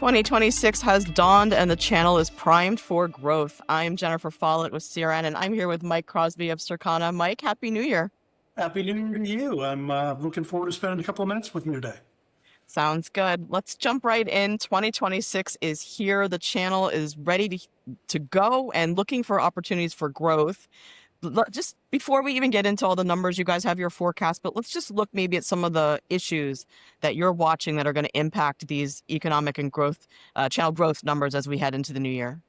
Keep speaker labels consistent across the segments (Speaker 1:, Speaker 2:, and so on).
Speaker 1: 2026 has dawned and the channel is primed for growth. I'm Jennifer Follett with Circana, and I'm here with Mike Crosby of Circana. Mike, Happy New Year.
Speaker 2: Happy New Year to you. I'm looking forward to spending a couple of minutes with you today.
Speaker 1: Sounds good. Let's jump right in. 2026 is here. The channel is ready to go and looking for opportunities for growth. Just before we even get into all the numbers, you guys have your forecast, but let's just look maybe at some of the issues that you're watching that are going to impact these economic and growth, channel growth numbers as we head into the new year.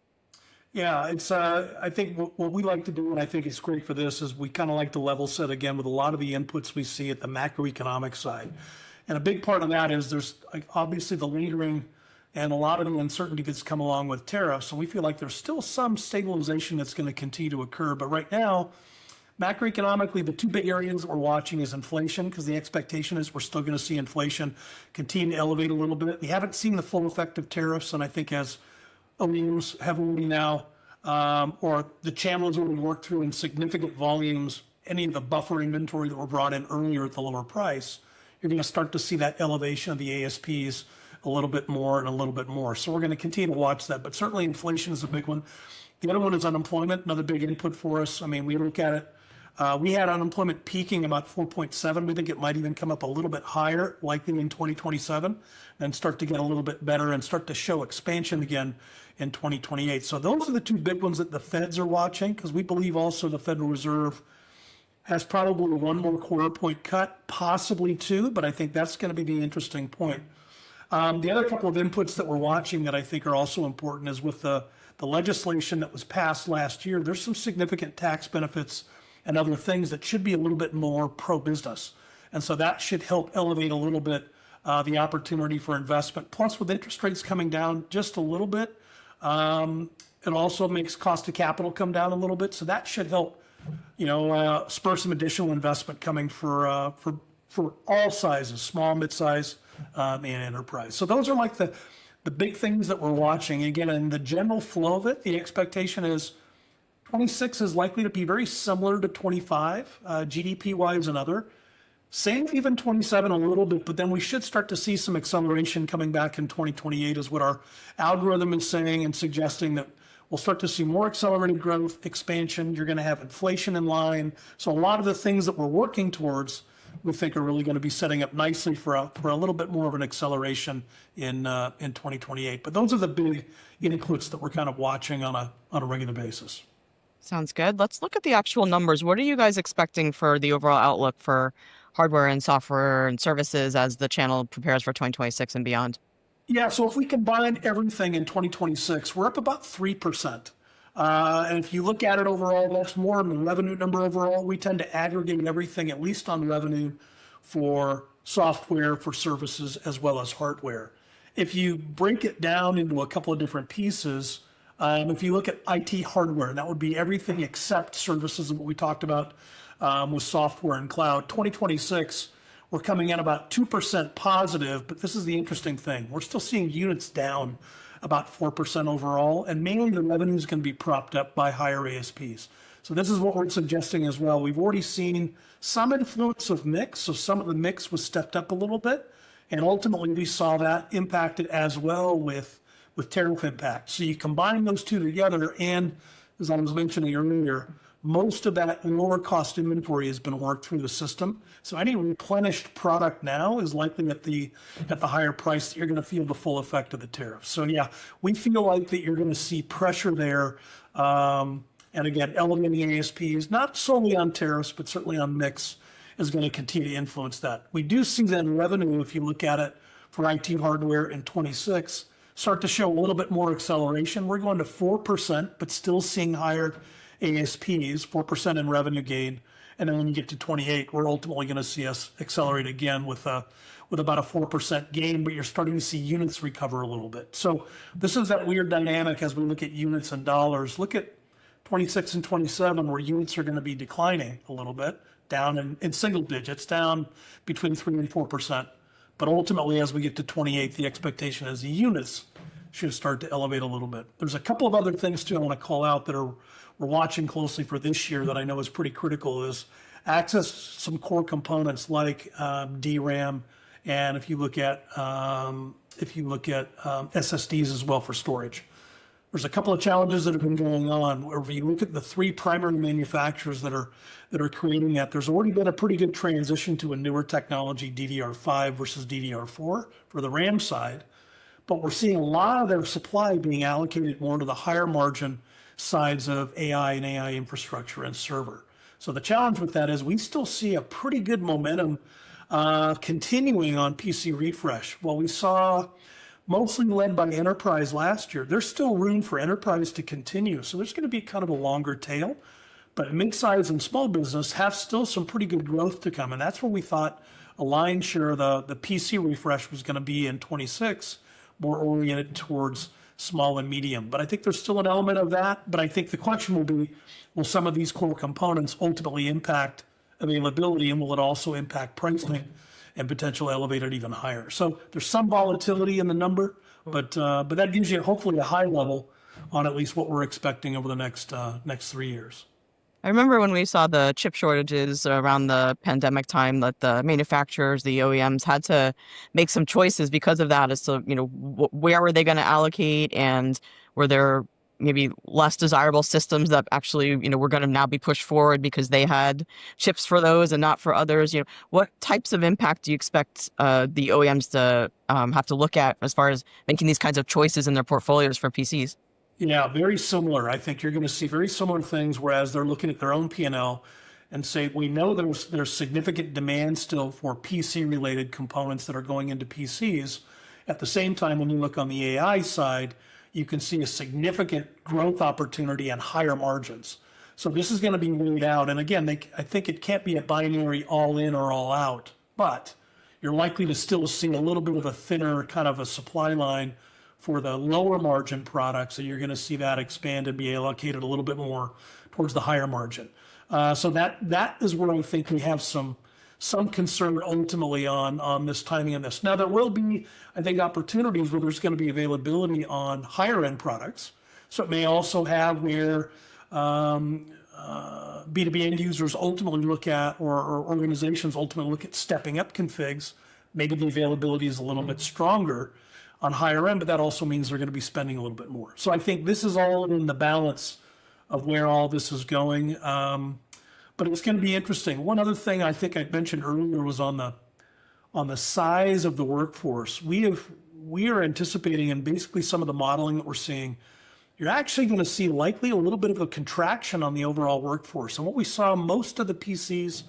Speaker 2: Yeah, it's. I think what we like to do, and I think it's great for this, is we kind of like to level set again with a lot of the inputs we see at the macroeconomic side. And a big part of that is there's obviously the lingering and a lot of the uncertainty that's come along with tariffs. And we feel like there's still some stabilization that's going to continue to occur. But right now, macroeconomically, the two big areas that we're watching is inflation, because the expectation is we're still going to see inflation continue to elevate a little bit. We haven't seen the full effect of tariffs, and I think as OEMs have already now, or the channels already worked through in significant volumes, any of the buffer inventory that were brought in earlier at the lower price, you're going to start to see that elevation of the ASPs a little bit more and a little bit more. So we're going to continue to watch that, but certainly inflation is a big one. The other one is unemployment, another big input for us. I mean, we look at it. We had unemployment peaking about 4.7. We think it might even come up a little bit higher, likely in 2027, and start to get a little bit better and start to show expansion again in 2028. So those are the two big ones that the Feds are watching, because we believe also the Federal Reserve has probably one more quarter point cut, possibly two, but I think that's going to be the interesting point. The other couple of inputs that we're watching that I think are also important is with the legislation that was passed last year, there's some significant tax benefits and other things that should be a little bit more pro-business. And so that should help elevate a little bit the opportunity for investment. Plus, with interest rates coming down just a little bit, it also makes cost of capital come down a little bit. So that should help, spur some additional investment coming for all sizes, small, mid-size, and enterprise. So those are like the big things that we're watching. Again, in the general flow of it, the expectation is 26 is likely to be very similar to 25, GDP-wise and other. Same even 27 a little bit, but then we should start to see some acceleration coming back in 2028 is what our algorithm is saying and suggesting that we'll start to see more accelerated growth, expansion. You're going to have inflation in line. So a lot of the things that we're working towards, we think are really going to be setting up nicely for a little bit more of an acceleration in 2028. But those are the big inputs that we're kind of watching on a regular basis.
Speaker 1: Sounds good. Let's look at the actual numbers. What are you guys expecting for the overall outlook for hardware and software and services as the channel prepares for 2026 and beyond?
Speaker 2: Yeah, so if we combine everything in 2026, we're up about 3%. And if you look at it overall, that's more of a revenue number overall. We tend to aggregate everything, at least on revenue, for software, for services, as well as hardware. If you break it down into a couple of different pieces, if you look at IT hardware, that would be everything except services and what we talked about with software and cloud. 2026, we're coming in about 2% positive, but this is the interesting thing. We're still seeing units down about 4% overall, and mainly the revenue is going to be propped up by higher ASPs. So this is what we're suggesting as well. We've already seen some influence of mix, so some of the mix was stepped up a little bit, and ultimately we saw that impacted as well with tariff impact. So you combine those two together, and as I was mentioning earlier, most of that lower cost inventory has been worked through the system. So any replenished product now is likely at the higher price that you're going to feel the full effect of the tariff. So yeah, we feel like that you're going to see pressure there. And again, elevating ASPs, not solely on tariffs, but certainly on mix, is going to continue to influence that. We do see then revenue, if you look at it for IT hardware in 26, start to show a little bit more acceleration. We're going to 4%, but still seeing higher ASPs, 4% in revenue gain. And then when you get to 28, we're ultimately going to see us accelerate again with about a 4% gain, but you're starting to see units recover a little bit. So this is that weird dynamic as we look at units and dollars. Look at 26 and 27, where units are going to be declining a little bit, down in single digits, down between 3 and 4%. But ultimately, as we get to 28, the expectation is the units should start to elevate a little bit. There's a couple of other things too I want to call out that we're watching closely for this year that I know is pretty critical, is access some core components like DRAM, and if you look at if you look at SSDs as well for storage. There's a couple of challenges that have been going on. Where if you look at the three primary manufacturers that are creating that, there's already been a pretty good transition to a newer technology, DDR5 versus DDR4 for the RAM side. But we're seeing a lot of their supply being allocated more to the higher margin sides of AI and AI infrastructure and server. So the challenge with that is we still see a pretty good momentum continuing on PC refresh. While we saw mostly led by enterprise last year, there's still room for enterprise to continue. So there's going to be kind of a longer tail, but mid-size and small business have still some pretty good growth to come. And that's where we thought a lion's share of the PC refresh was going to be in 26, more oriented towards small and medium. But I think there's still an element of that. But I think the question will be, will some of these core components ultimately impact availability, and will it also impact pricing and potential elevated even higher? So there's some volatility in the number, but that gives you hopefully a high level on at least what we're expecting over the next 3 years.
Speaker 1: I remember when we saw the chip shortages around the pandemic time that the manufacturers, the OEMs had to make some choices because of that as to, where were they going to allocate, and were there maybe less desirable systems that actually, were going to now be pushed forward because they had chips for those and not for others. What types of impact do you expect the OEMs to have to look at as far as making these kinds of choices in their portfolios for PCs?
Speaker 2: Yeah, very similar. I think you're going to see very similar things, whereas they're looking at their own P&L and say, we know there's significant demand still for PC-related components that are going into PCs. At the same time, when you look on the AI side, you can see a significant growth opportunity and higher margins. So this is going to be weighed out. And again, I think it can't be a binary all in or all out, but you're likely to still see a little bit of a thinner kind of a supply line for the lower margin products, so you're going to see that expand and be allocated a little bit more towards the higher margin. So that is where I think we have some concern ultimately on this timing of this. Now there will be, I think, opportunities where there's going to be availability on higher end products. So it may also have where B2B end users ultimately look at, or organizations ultimately look at stepping up configs. Maybe the availability is a little bit stronger on higher end, but that also means they're going to be spending a little bit more. So I think this is all in the balance of where all this is going. But it's going to be interesting. One other thing I think I mentioned earlier was on the size of the workforce. We are anticipating, and basically some of the modeling that we're seeing, you're actually going to see likely a little bit of a contraction on the overall workforce. And what we saw, most of the PCs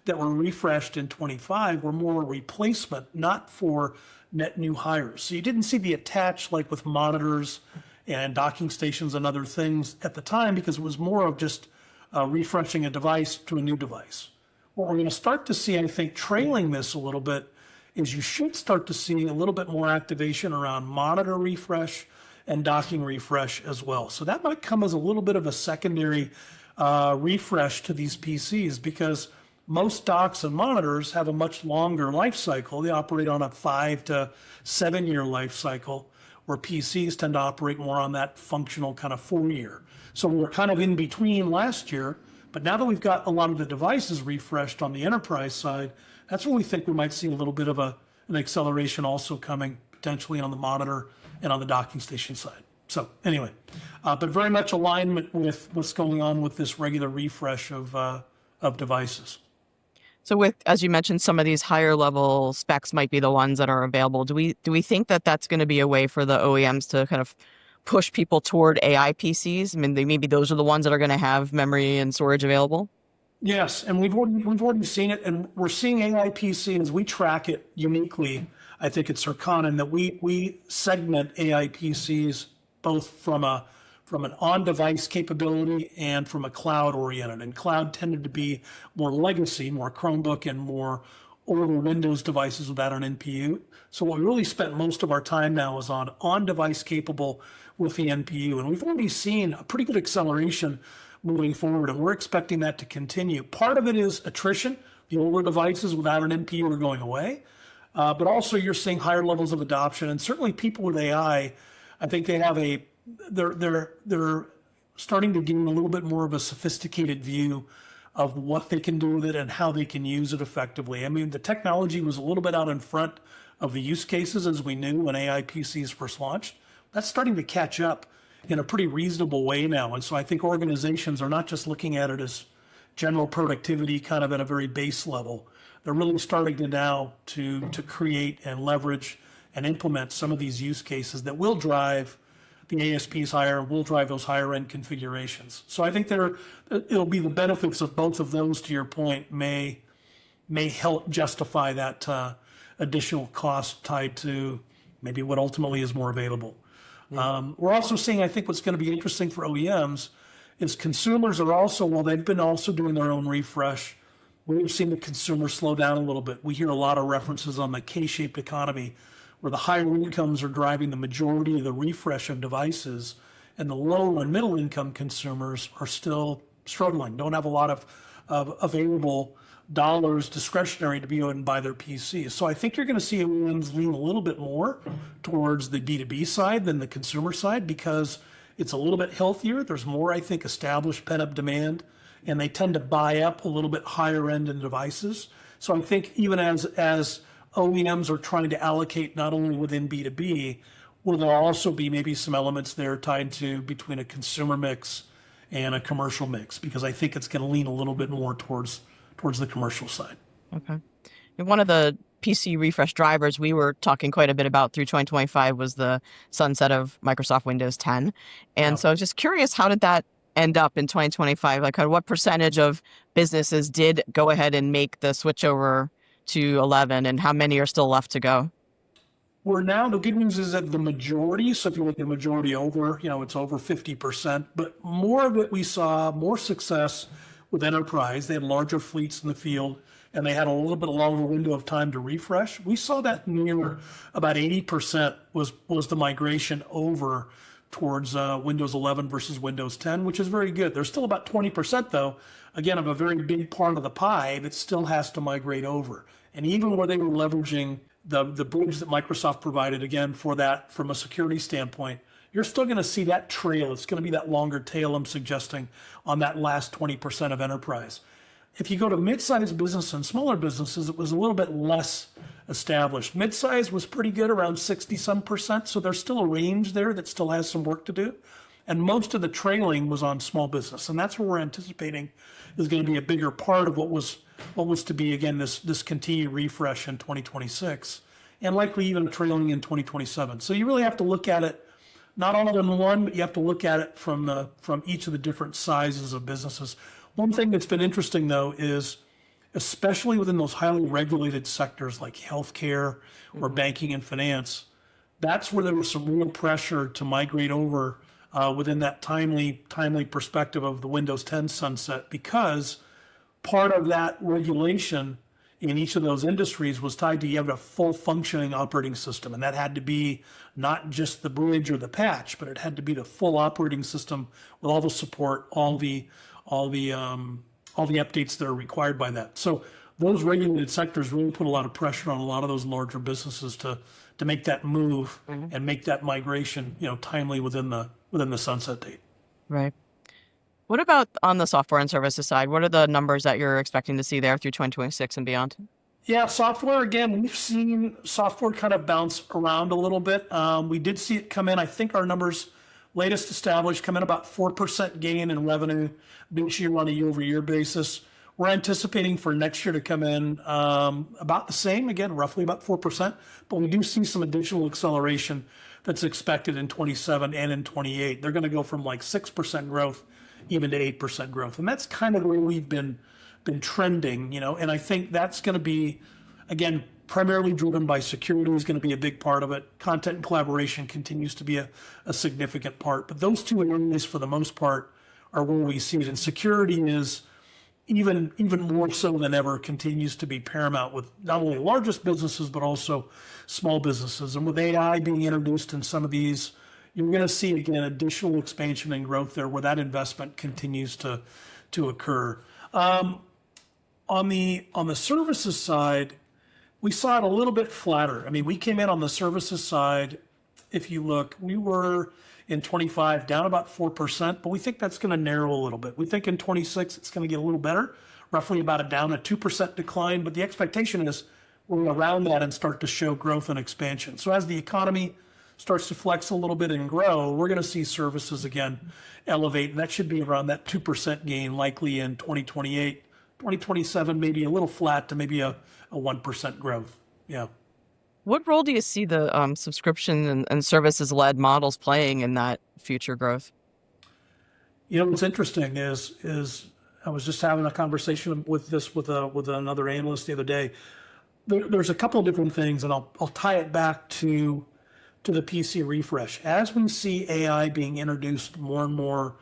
Speaker 2: that were refreshed in 25 were more a replacement, not for net new hires. So you didn't see the attach like with monitors and docking stations and other things at the time, because it was more of just refreshing a device to a new device. What we're going to start to see, I think, trailing this a little bit, is you should start to see a little bit more activation around monitor refresh and docking refresh as well. So that might come as a little bit of a secondary refresh to these PCs, because most docks and monitors have a much longer life cycle. They operate on a 5 to 7 year life cycle, where PCs tend to operate more on that functional kind of 4-year. So we're kind of in between last year, but now that we've got a lot of the devices refreshed on the enterprise side, that's when we think we might see a little bit of an acceleration also coming potentially on the monitor and on the docking station side. So anyway, but very much alignment with what's going on with this regular refresh of devices.
Speaker 1: So with, as you mentioned, some of these higher level specs might be the ones that are available. Do we think that that's going to be a way for the OEMs to kind of push people toward AI PCs? I mean, maybe those are the ones that are going to have memory and storage available?
Speaker 2: Yes, and we've already seen it, and we're seeing AI PC as we track it uniquely. I think it's Circana, and that we segment AI PCs both from an on-device capability and from a cloud-oriented. And cloud tended to be more legacy, more Chromebook, and more older Windows devices without an NPU. So what we really spent most of our time now is on-device capable with the NPU. And we've already seen a pretty good acceleration moving forward, and we're expecting that to continue. Part of it is attrition. The older devices without an NPU are going away. But also you're seeing higher levels of adoption. And certainly people with AI, I think they have they're starting to gain a little bit more of a sophisticated view of what they can do with it and how they can use it effectively. I mean, the technology was a little bit out in front of the use cases as we knew when AI PCs first launched. That's starting to catch up in a pretty reasonable way now. And so I think organizations are not just looking at it as general productivity kind of at a very base level. They're really starting to now to create and leverage and implement some of these use cases that will drive the ASPs higher, will drive those higher end configurations. So I think it'll be the benefits of both of those, to your point, may help justify that additional cost tied to maybe what ultimately is more available. We're also seeing, I think what's going to be interesting for OEMs is consumers are also, while they've been also doing their own refresh, we've seen the consumer slow down a little bit. We hear a lot of references on the K-shaped economy, where the higher incomes are driving the majority of the refresh of devices, and the low and middle income consumers are still struggling, don't have a lot of available dollars discretionary to be able to buy their PCs. So I think you're going to see OEMs lean a little bit more towards the B2B side than the consumer side, because it's a little bit healthier. There's more, I think, established pent-up demand, and they tend to buy up a little bit higher end in devices. So I think even as OEMs are trying to allocate not only within B2B, will there also be maybe some elements there tied to between a consumer mix and a commercial mix, because I think it's going to lean a little bit more towards the commercial side.
Speaker 1: Okay. And one of the PC refresh drivers we were talking quite a bit about through 2025 was the sunset of Microsoft Windows 10. And so I was just curious, how did that end up in 2025? Like, what percentage of businesses did go ahead and make the switch over to 11, and how many are still left to go?
Speaker 2: We're now, the good news is that the majority, so if you look at the majority over, it's over 50%, but more of it, we saw more success with enterprise. They had larger fleets in the field, and they had a little bit longer window of time to refresh. We saw that near about 80% was the migration over towards Windows 11 versus Windows 10, which is very good. There's still about 20%, though, again, of a very big part of the pie that still has to migrate over. And even where they were leveraging the bridge that Microsoft provided, again, for that from a security standpoint, you're still going to see that trail. It's going to be that longer tail I'm suggesting on that last 20% of enterprise. If you go to mid-sized business and smaller businesses, it was a little bit less established. Mid-size was pretty good, around 60-some%. So there's still a range there that still has some work to do. And most of the trailing was on small business. And that's what we're anticipating is going to be a bigger part of what was to be, again, this continued refresh in 2026, and likely even trailing in 2027. So you really have to look at it, not all in one, but you have to look at it from each of the different sizes of businesses. One thing that's been interesting, though, is especially within those highly regulated sectors like healthcare or banking and finance, that's where there was some real pressure to migrate over within that timely perspective of the Windows 10 sunset, because part of that regulation in each of those industries was tied to you have a full functioning operating system, and that had to be not just the bridge or the patch, but it had to be the full operating system with all the support, all the updates that are required by that. So those regulated sectors really put a lot of pressure on a lot of those larger businesses to make that move and make that migration, timely within the sunset date.
Speaker 1: Right. What about on the software and services side? What are the numbers that you're expecting to see there through 2026 and beyond?
Speaker 2: Yeah, software, again, we've seen software kind of bounce around a little bit. We did see it come in, I think our numbers latest established come in about 4% gain in revenue this year on a year-over-year basis. We're anticipating for next year to come in about the same, again, roughly about 4%, but we do see some additional acceleration that's expected in 27 and in 28. They're going to go from like 6% growth even to 8% growth. And that's kind of where we've been trending, and I think that's going to be, again, primarily driven by security is going to be a big part of it. Content and collaboration continues to be a significant part, but those two areas for the most part are where we see it. And security is even more so than ever continues to be paramount with not only largest businesses, but also small businesses. And with AI being introduced in some of these, you're going to see, again, additional expansion and growth there where that investment continues to occur. On the services side, we saw it a little bit flatter. I mean, we came in on the services side, if you look, we were in 25 down about 4%, but we think that's going to narrow a little bit. We think in 26 it's going to get a little better, roughly about a down a 2% decline, but the expectation is we're around that and start to show growth and expansion. So as the economy starts to flex a little bit and grow, we're going to see services again elevate. And that should be around that 2% gain likely in 2028, 2027, maybe a little flat to maybe a 1% growth. Yeah.
Speaker 1: What role do you see the subscription and services-led models playing in that future growth?
Speaker 2: You know, what's interesting is I was just having a conversation with another analyst the other day. There's a couple of different things, and I'll tie it back to the PC refresh. As we see AI being introduced more and more,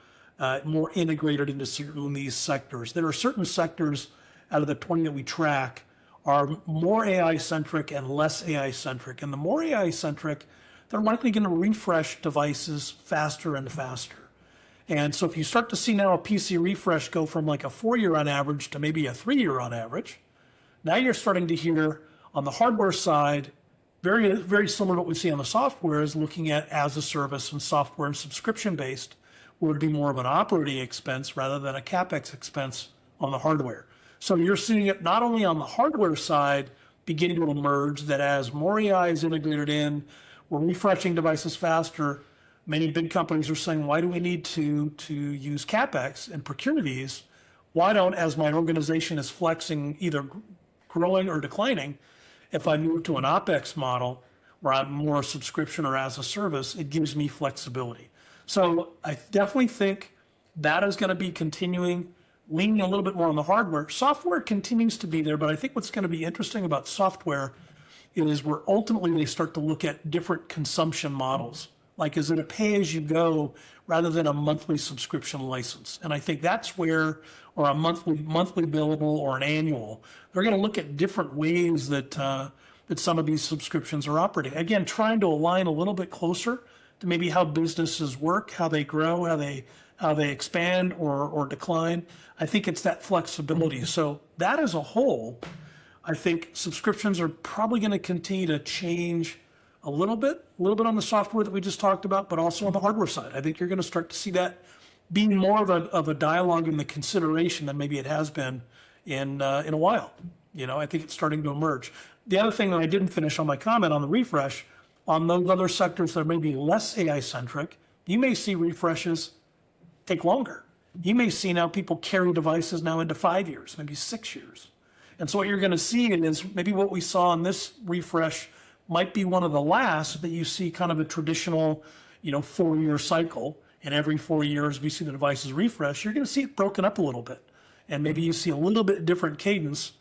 Speaker 2: more integrated into certain these sectors, there are certain sectors out of the 20 that we track are more AI centric and less AI centric. And the more AI centric, they're likely going to refresh devices faster and faster. And so if you start to see now a PC refresh go from like a 4-year on average to maybe a 3-year on average, now you're starting to hear on the hardware side, very, very similar to what we see on the software, is looking at as a service and software and subscription based, would be more of an operating expense rather than a CapEx expense on the hardware. So you're seeing it not only on the hardware side beginning to emerge, that as more AI is integrated in, we're refreshing devices faster. Many big companies are saying, why do we need to use CapEx and procure these? Why don't, as my organization is flexing, either growing or declining, if I move to an OpEx model where I'm more subscription or as a service, it gives me flexibility. So I definitely think that is going to be continuing, leaning a little bit more on the hardware. Software continues to be there, but I think what's going to be interesting about software is where ultimately they start to look at different consumption models. Like, is it a pay-as-you-go rather than a monthly subscription license? And I think that's where, or a monthly billable or an annual, they're going to look at different ways that that some of these subscriptions are operating. Again, trying to align a little bit closer to maybe how businesses work, how they grow, how they expand or decline. I think it's that flexibility. So that as a whole, I think subscriptions are probably going to continue to change a little bit on the software that we just talked about, but also on the hardware side. I think you're going to start to see that being more of a dialogue in the consideration than maybe it has been in a while. You know, I think it's starting to emerge. The other thing that I didn't finish on my comment on the refresh, on those other sectors that may be less AI centric, you may see refreshes take longer. You may see now people carry devices now into 5 years, maybe 6 years. And so what you're going to see is maybe what we saw in this refresh might be one of the last that you see kind of a traditional, 4-year cycle. And every 4 years we see the devices refresh. You're going to see it broken up a little bit. And maybe you see a little bit different cadence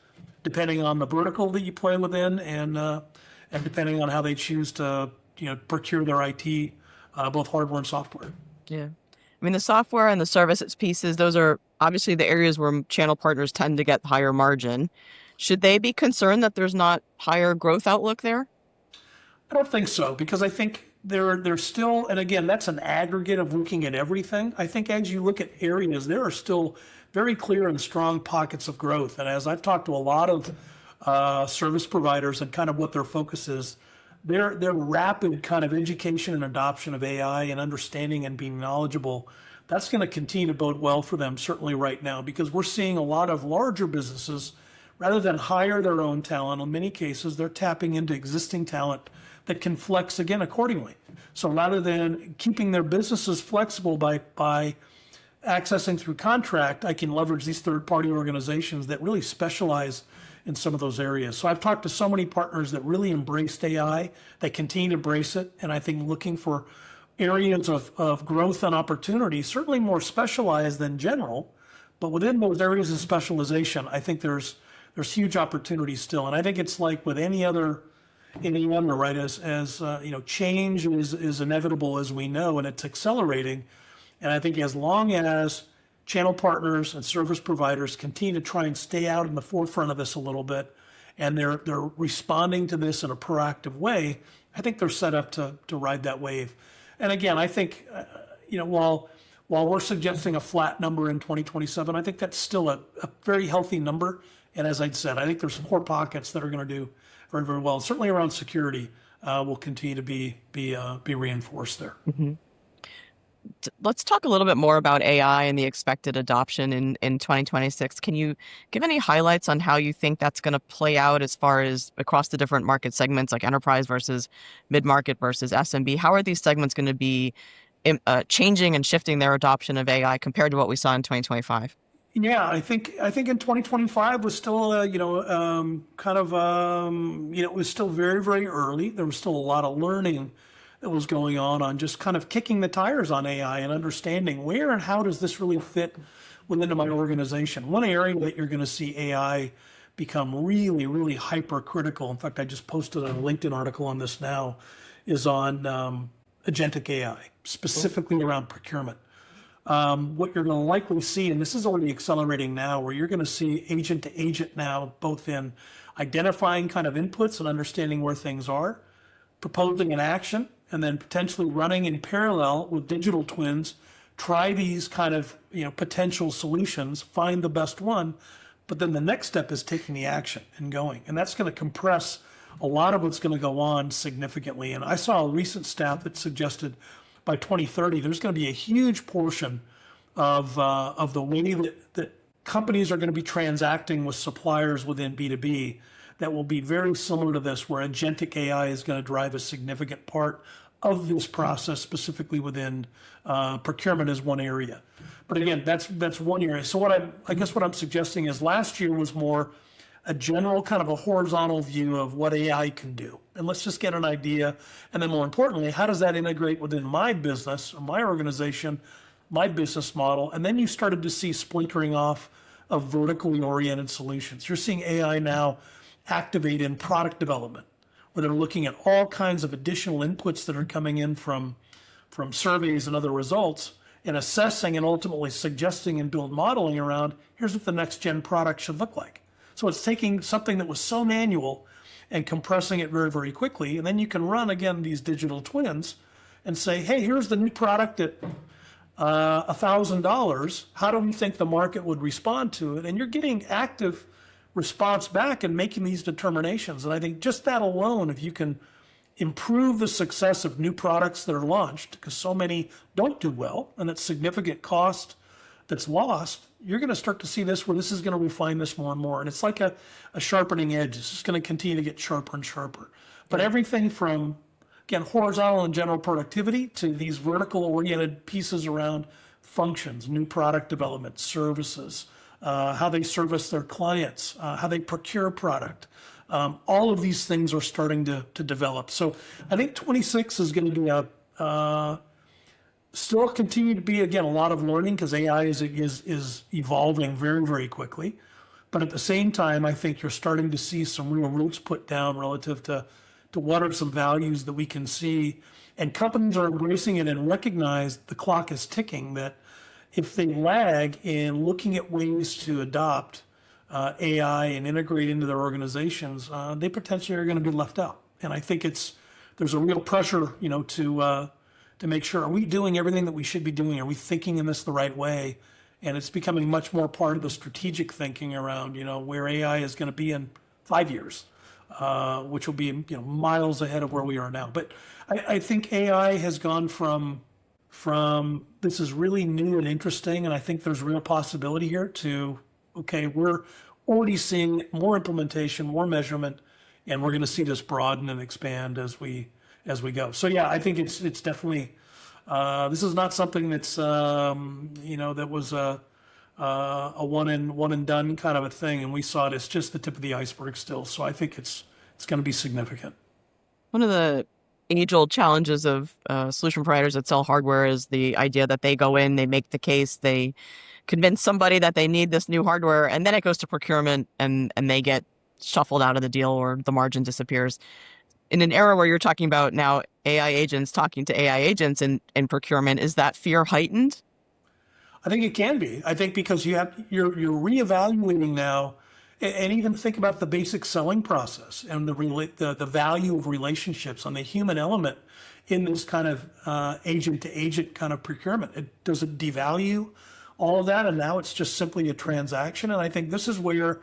Speaker 2: depending on the vertical that you play within and depending on how they choose to, procure their IT, both hardware and software.
Speaker 1: Yeah. I mean, the software and the services pieces, those are obviously the areas where channel partners tend to get higher margin. Should they be concerned that there's not higher growth outlook there?
Speaker 2: I don't think so, because I think they're still, and again, that's an aggregate of looking at everything. I think as you look at areas, there are still very clear and strong pockets of growth. And as I've talked to a lot of service providers and kind of what their focus is, their rapid kind of education and adoption of AI and understanding and being knowledgeable, that's going to continue to bode well for them, certainly right now, because we're seeing a lot of larger businesses, rather than hire their own talent, in many cases, they're tapping into existing talent that can flex again accordingly. So rather than keeping their businesses flexible by accessing through contract, I can leverage these third-party organizations that really specialize in some of those areas. So I've talked to so many partners that really embraced AI, that continue to embrace it, and I think looking for areas of growth and opportunity, certainly more specialized than general, but within those areas of specialization, I think there's huge opportunities still. And I think it's like with any other, right, as change is inevitable, as we know, and it's accelerating. And I think as long as channel partners and service providers continue to try and stay out in the forefront of this a little bit, and they're responding to this in a proactive way, I think they're set up to ride that wave. And again, I think, while we're suggesting a flat number in 2027, I think that's still a very healthy number. And as I said, I think there's some core pockets that are going to do very, very well. Certainly around security will continue to be reinforced there.
Speaker 1: Mm-hmm. Let's talk a little bit more about AI and the expected adoption in 2026. Can you give any highlights on how you think that's going to play out as far as across the different market segments, like enterprise versus mid-market versus SMB? How are these segments going to be changing and shifting their adoption of AI compared to what we saw in 2025?
Speaker 2: Yeah, I think in 2025 was still it was still very, very early. There was still a lot of learning that was going on just kind of kicking the tires on AI and understanding where and how does this really fit within my organization. One area that you're going to see AI become really, really hypercritical. In fact, I just posted a LinkedIn article on this now, is on agentic AI, specifically around procurement. What you're going to likely see, and this is already accelerating now, where you're going to see agent to agent now, both in identifying kind of inputs and understanding where things are, proposing an action, and then potentially running in parallel with digital twins, try these kind of potential solutions, find the best one, but then the next step is taking the action and going, and that's going to compress a lot of what's going to go on significantly. And I saw a recent stat that suggested by 2030, there's going to be a huge portion of the way that companies are going to be transacting with suppliers within B2B that will be very similar to this, where agentic AI is going to drive a significant part of this process, specifically within procurement is one area. But again, that's one area. So I guess what I'm suggesting is last year was more a general kind of a horizontal view of what AI can do. And let's just get an idea. And then more importantly, how does that integrate within my business or my organization, my business model? And then you started to see splintering off of vertically oriented solutions. You're seeing AI now activate in product development, where they're looking at all kinds of additional inputs that are coming in from surveys and other results, and assessing and ultimately suggesting and build modeling around, here's what the next gen product should look like. So it's taking something that was so manual and compressing it very, very quickly. And then you can run, again, these digital twins and say, hey, here's the new product at $1,000. How do we think the market would respond to it? And you're getting active response back and making these determinations. And I think just that alone, if you can improve the success of new products that are launched, because so many don't do well, and it's significant cost that's lost, you're going to start to see this where this is going to refine this more and more. And it's like a sharpening edge. It's just going to continue to get sharper and sharper. But everything from, again, horizontal and general productivity to these vertical oriented pieces around functions, new product development, services, how they service their clients, how they procure product. All of these things are starting to develop. So I think 26 is going to be still continue to be, again, a lot of learning, because AI is evolving very, very quickly. But at the same time, I think you're starting to see some real roots put down relative to what are some values that we can see. And companies are embracing it and recognize the clock is ticking, that if they lag in looking at ways to adopt AI and integrate into their organizations, they potentially are going to be left out. And I think there's a real pressure, to make sure, are we doing everything that we should be doing? Are we thinking in this the right way? And it's becoming much more part of the strategic thinking around, where AI is going to be in 5 years, which will be, miles ahead of where we are now. But I think AI has gone from this is really new and interesting, and I think there's real possibility here, to, okay, we're already seeing more implementation, more measurement, and we're going to see this broaden and expand as we go. So yeah, I think it's definitely this is not something that's that was a one and done kind of a thing, and we saw it as just the tip of the iceberg still. So I think it's going to be significant.
Speaker 1: One of the age-old challenges of solution providers that sell hardware is the idea that they go in, they make the case, they convince somebody that they need this new hardware, and then it goes to procurement, and they get shuffled out of the deal, or the margin disappears. In an era where you're talking about now AI agents talking to AI agents in procurement, is that fear heightened?
Speaker 2: I think it can be. I think because you're reevaluating now, and even think about the basic selling process and the value of relationships on the human element in this kind of agent to agent kind of procurement. Does it devalue all of that? And now it's just simply a transaction. And I think this is where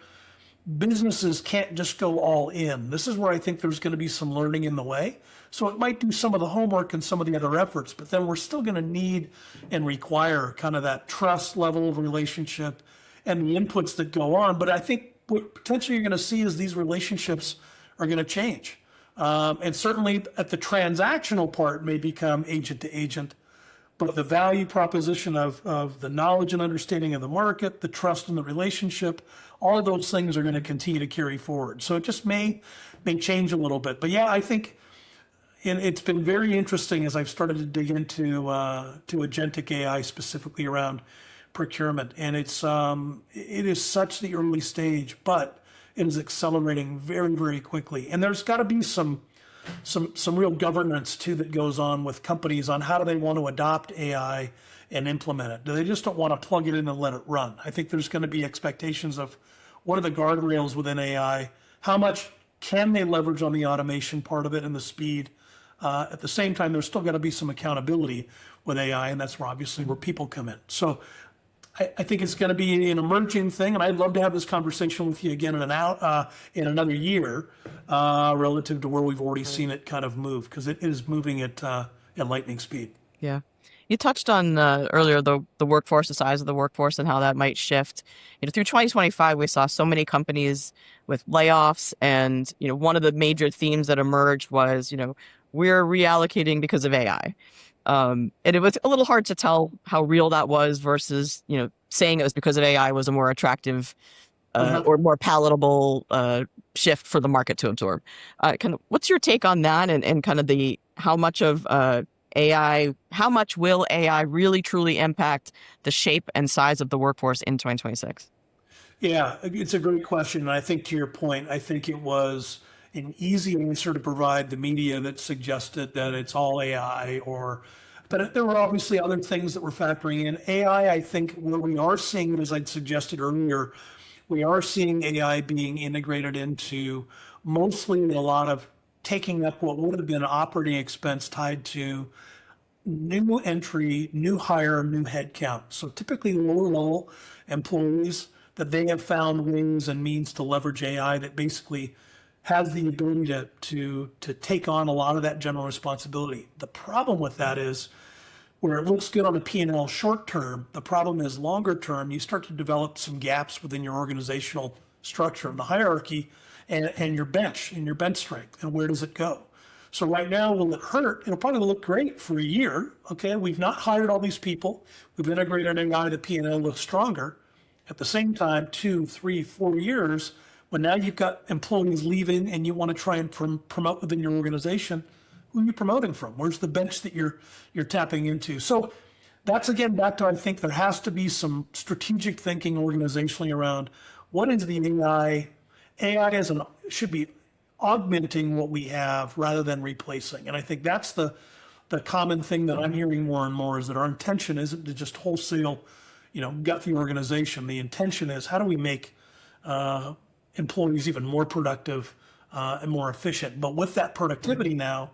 Speaker 2: businesses can't just go all in. This is where I think there's going to be some learning in the way. So it might do some of the homework and some of the other efforts, but then we're still going to need and require kind of that trust level of relationship and the inputs that go on. But I think what potentially you're going to see is these relationships are going to change. And certainly at the transactional part may become agent to agent, but the value proposition of the knowledge and understanding of the market, the trust in the relationship, all of those things are going to continue to carry forward. So it just may change a little bit. But yeah, I think it's been very interesting as I've started to dig into to agentic AI specifically around procurement. And it is such the early stage, but it is accelerating very, very quickly. And there's got to be some real governance too that goes on with companies on how do they want to adopt AI and implement it. Do they just don't want to plug it in and let it run? I think there's going to be expectations of what are the guardrails within AI? How much can they leverage on the automation part of it and the speed? At the same time, there's still got to be some accountability with AI, and that's where obviously where people come in. So I think it's going to be an emerging thing, and I'd love to have this conversation with you again in another year, relative to where we've already seen it kind of move, because it is moving at lightning speed.
Speaker 1: Yeah. You touched on earlier the workforce, the size of the workforce, and how that might shift. Through 2025, we saw so many companies with layoffs, and one of the major themes that emerged was we're reallocating because of AI. And it was a little hard to tell how real that was versus saying it was because of AI was a more attractive or more palatable shift for the market to absorb. Kind of, what's your take on that, and kind of how much of AI, how much will AI really truly impact the shape and size of the workforce in 2026?
Speaker 2: Yeah, it's a great question. And I think to your point, I think it was an easy answer to provide the media that suggested that it's all AI but there were obviously other things that were factoring in. AI, I think where we are seeing it, as I'd suggested earlier, we are seeing AI being integrated into mostly a lot of taking up what would have been operating expense tied to new entry, new hire, new headcount. So typically lower level employees that they have found ways and means to leverage AI that basically has the ability to take on a lot of that general responsibility. The problem with that is where it looks good on the P&L short term, the problem is longer term, you start to develop some gaps within your organizational structure and the hierarchy and your bench strength, and where does it go? So right now, will it hurt? It'll probably look great for a year. Okay, we've not hired all these people. We've integrated AI, the P&L looks stronger. At the same time, 2, 3, 4 years, when now you've got employees leaving and you want to try and promote within your organization, who are you promoting from? Where's the bench that you're tapping into? So that's again back to, I think there has to be some strategic thinking organizationally around what is the AI. AI should be augmenting what we have rather than replacing. And I think that's the common thing that I'm hearing more and more, is that our intention isn't to just wholesale, gut the organization. The intention is how do we make employees even more productive and more efficient. But with that productivity now,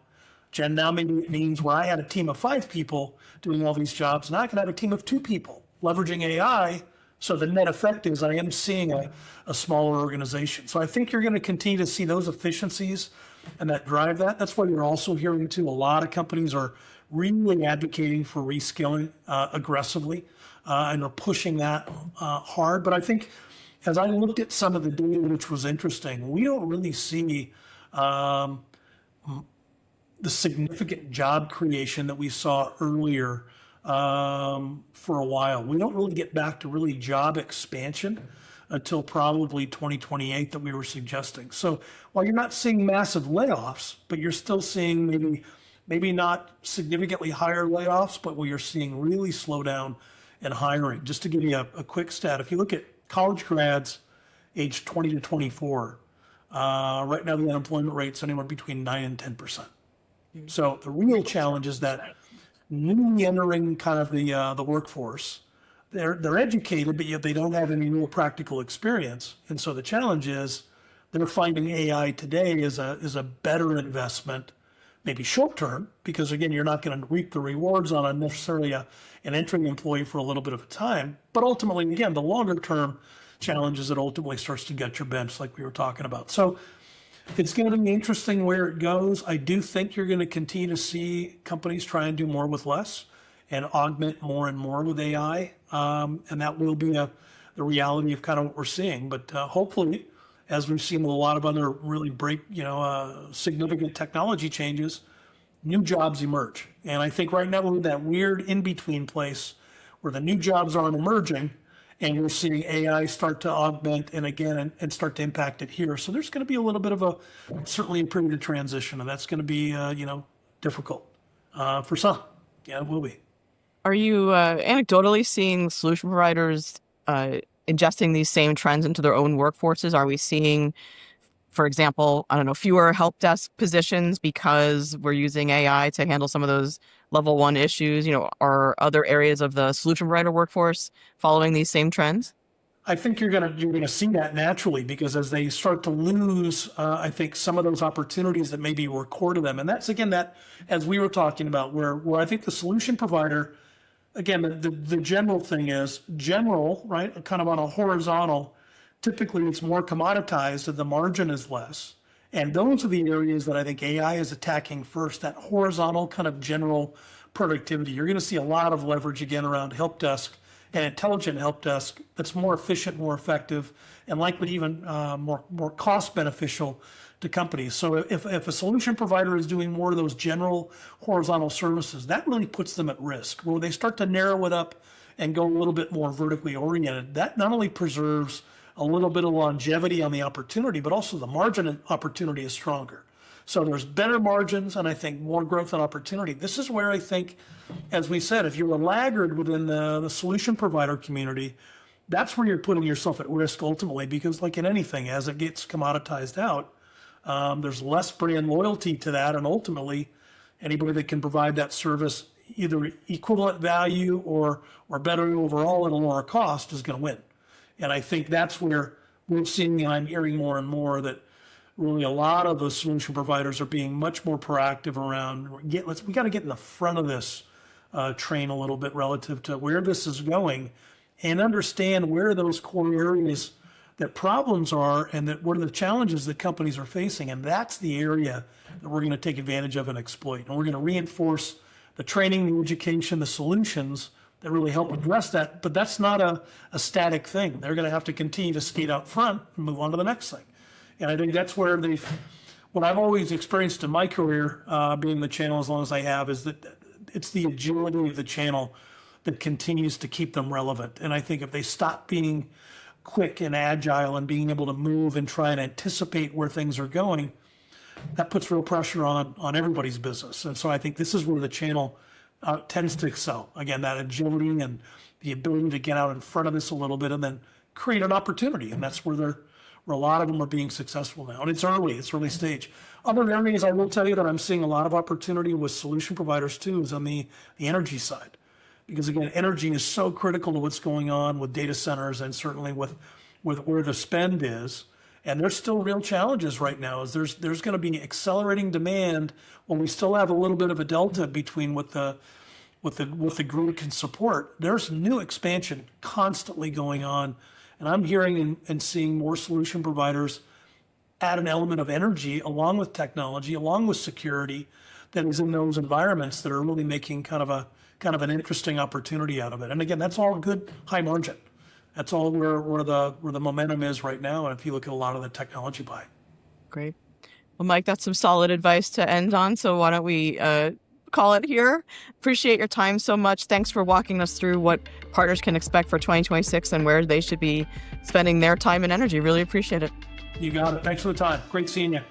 Speaker 2: Jen, now maybe it means where I had a team of 5 people doing all these jobs, now I can have a team of 2 people leveraging AI. So the net effect is I am seeing a smaller organization. So I think you're going to continue to see those efficiencies and that drive that. That's why you're also hearing too, a lot of companies are really advocating for reskilling aggressively and are pushing that hard. But I think as I looked at some of the data, which was interesting, we don't really see the significant job creation that we saw earlier for a while. We don't really get back to really job expansion until probably 2028 that we were suggesting. So while you're not seeing massive layoffs, but you're still seeing maybe not significantly higher layoffs, but where you're seeing really slow down in hiring. Just to give you a quick stat, if you look at college grads aged 20 to 24, right now the unemployment rate's anywhere between 9 and 10%. So the real challenge is that newly entering kind of the workforce, they're educated, but yet they don't have any real practical experience. And so the challenge is they're finding AI today is a better investment, maybe short term, because again, you're not going to reap the rewards on necessarily an entering employee for a little bit of time. But ultimately, again, the longer term challenges that ultimately starts to gut your bench like we were talking about. So it's going to be interesting where it goes. I do think you're going to continue to see companies try and do more with less and augment more and more with AI. And that will be the reality of kind of what we're seeing. But hopefully, as we've seen with a lot of other really significant technology changes, new jobs emerge. And I think right now we're in that weird in-between place where the new jobs aren't emerging and you're seeing AI start to augment and start to impact it here. So there's going to be a little bit of certainly a period of transition, and that's going to be, difficult for some. Yeah, it will be.
Speaker 1: Are you anecdotally seeing solution providers ingesting these same trends into their own workforces? Are we seeing, for example, I don't know, fewer help desk positions because we're using AI to handle some of those level 1 issues? Are other areas of the solution provider workforce following these same trends?
Speaker 2: I think you're gonna see that naturally, because as they start to lose, I think some of those opportunities that maybe were core to them, and that's again that, as we were talking about, where I think the solution provider, again, the general thing is general, right? Kind of on a horizontal. Typically, it's more commoditized and the margin is less. And those are the areas that I think AI is attacking first, that horizontal kind of general productivity. You're going to see a lot of leverage again around help desk and intelligent help desk that's more efficient, more effective, and likely even more cost beneficial to companies. So if a solution provider is doing more of those general horizontal services, that really puts them at risk. Where they start to narrow it up and go a little bit more vertically oriented, that not only preserves a little bit of longevity on the opportunity, but also the margin opportunity is stronger. So there's better margins and I think more growth and opportunity. This is where I think, as we said, if you're a laggard within the solution provider community, that's where you're putting yourself at risk ultimately, because like in anything, as it gets commoditized out, there's less brand loyalty to that, and ultimately anybody that can provide that service either equivalent value or better overall at a lower cost is going to win. And I think that's where we're seeing, and I'm hearing more and more, that really a lot of the solution providers are being much more proactive around, we got to get in the front of this train a little bit relative to where this is going, and understand where those core areas that problems are and that what are the challenges that companies are facing. And that's the area that we're going to take advantage of and exploit. And we're going to reinforce the training, the education, the solutions that really help address that. But that's not a static thing. They're going to have to continue to skate out front and move on to the next thing. And I think that's where what I've always experienced in my career, being the channel as long as I have, is that it's the agility of the channel that continues to keep them relevant. And I think if they stop being quick and agile and being able to move and try and anticipate where things are going, that puts real pressure on everybody's business. And so I think this is where the channel tends to excel. Again, that agility and the ability to get out in front of this a little bit and then create an opportunity. And that's where a lot of them are being successful now. And it's early stage. Other areas I will tell you that I'm seeing a lot of opportunity with solution providers too is on the energy side. Because again, energy is so critical to what's going on with data centers and certainly with where the spend is. And there's still real challenges right now. As there's going to be accelerating demand when we still have a little bit of a delta between what the grid can support. There's new expansion constantly going on, and I'm hearing and seeing more solution providers add an element of energy along with technology, along with security, that is in those environments that are really making kind of an interesting opportunity out of it. And again, that's all good, high margin. That's all where the momentum is right now. And if you look at a lot of the technology buy.
Speaker 1: Great. Well, Mike, that's some solid advice to end on. So why don't we call it here? Appreciate your time so much. Thanks for walking us through what partners can expect for 2026 and where they should be spending their time and energy. Really appreciate it.
Speaker 2: You got it. Thanks for the time. Great seeing you.